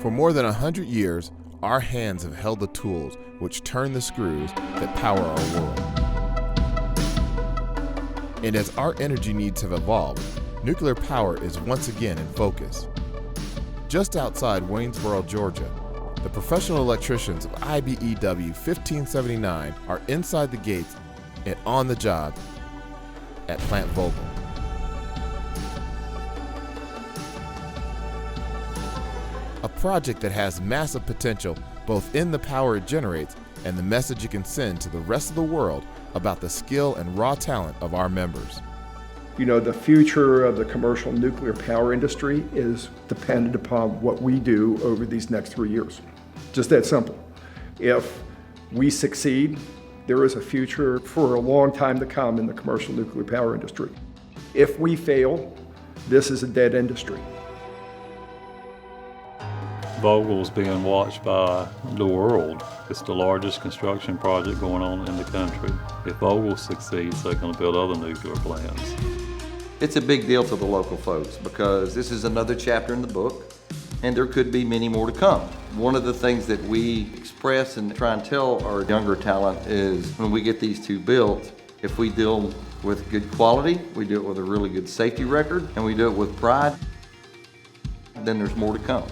For more than 100 years, our hands have held the tools which turn the screws that power our world. And as our energy needs have evolved, nuclear power is once again in focus. Just outside Waynesboro, Georgia, the professional electricians of IBEW 1579 are inside the gates and on the job at Plant Vogtle. A project that has massive potential both in the power it generates and the message it can send to the rest of the world about the skill and raw talent of our members. You know, the future of the commercial nuclear power industry is dependent upon what we do over these next 3 years. Just that simple. If we succeed, there is a future for a long time to come in the commercial nuclear power industry. If we fail, this is a dead industry. Vogtle's being watched by the world. It's the largest construction project going on in the country. If Vogtle succeeds, they're going to build other nuclear plants. It's a big deal to the local folks because this is another chapter in the book, and there could be many more to come. One of the things that we express and try and tell our younger talent is when we get these two built, if we deal with good quality, we do it with a really good safety record, and we do it with pride, then there's more to come.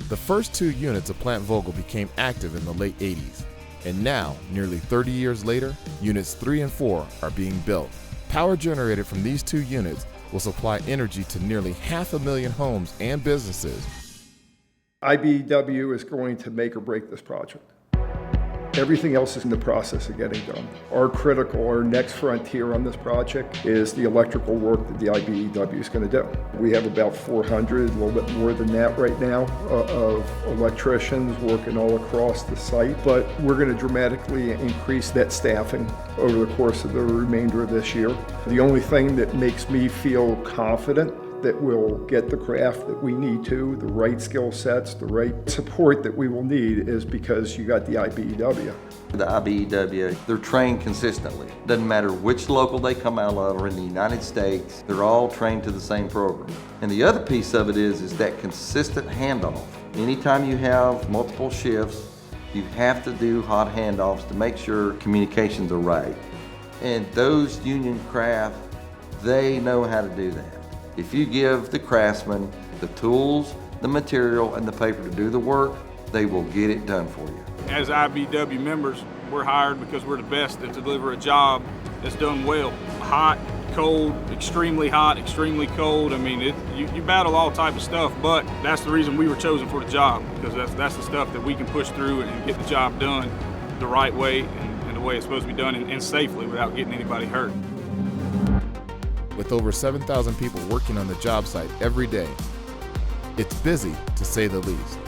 The first 2 units of Plant Vogtle became active in the late 80s, and now, nearly 30 years later, units 3 and 4 are being built. Power generated from these 2 units will supply energy to nearly 500,000 homes and businesses. IBEW is going to make or break this project. Everything else is in the process of getting done. Our next frontier on this project is the electrical work that the IBEW is going to do. We have about 400, a little bit more than that right now, of electricians working all across the site, but we're going to dramatically increase that staffing over the course of the remainder of this year. The only thing that makes me feel confident that we'll get the craft that we need to, the right skill sets, the right support that we will need is because you got the IBEW. The IBEW, they're trained consistently. Doesn't matter which local they come out of or in the United States, they're all trained to the same program. And the other piece of it is that consistent handoff. Anytime you have multiple shifts, you have to do hot handoffs to make sure communications are right. And those union craft, they know how to do that. If you give the craftsmen the tools, the material, and the paper to do the work, they will get it done for you. As IBEW members, we're hired because we're the best to deliver a job that's done well. Hot, cold, extremely hot, extremely cold. I mean, you battle all type of stuff, but that's the reason we were chosen for the job, because that's the stuff that we can push through and get the job done the right way and the way it's supposed to be done and safely without getting anybody hurt. With over 7,000 people working on the job site every day, it's busy to say the least.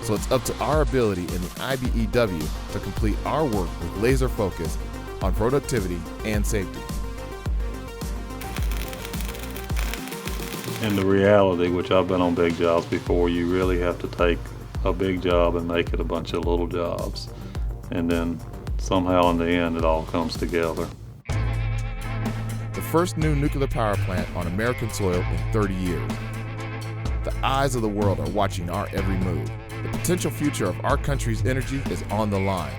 So it's up to our ability in the IBEW to complete our work with laser focus on productivity and safety. And the reality, which I've been on big jobs before, you really have to take a big job and make it a bunch of little jobs. And then somehow in the end it all comes together. The first new nuclear power plant on American soil in 30 years. The eyes of the world are watching our every move. The potential future of our country's energy is on the line.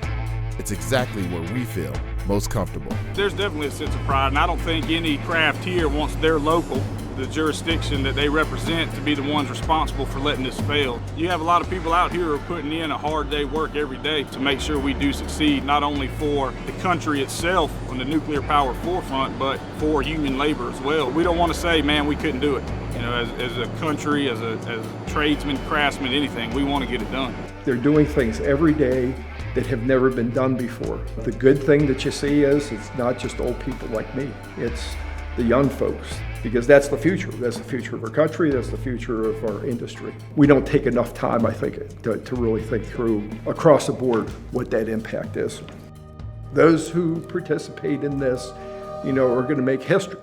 It's exactly where we feel most comfortable. There's definitely a sense of pride, and I don't think any craft here wants their local, the jurisdiction that they represent, to be the ones responsible for letting this fail. You have a lot of people out here who are putting in a hard day work every day to make sure we do succeed, not only for the country itself on the nuclear power forefront, but for union labor as well. We don't want to say, man, we couldn't do it. You know, as a country, as tradesmen, craftsmen, anything, we want to get it done. They're doing things every day that have never been done before. The good thing that you see is it's not just old people like me, it's the young folks, because that's the future. That's the future of our country, that's the future of our industry. We don't take enough time, I think, to really think through across the board what that impact is. Those who participate in this, you know, are going to make history.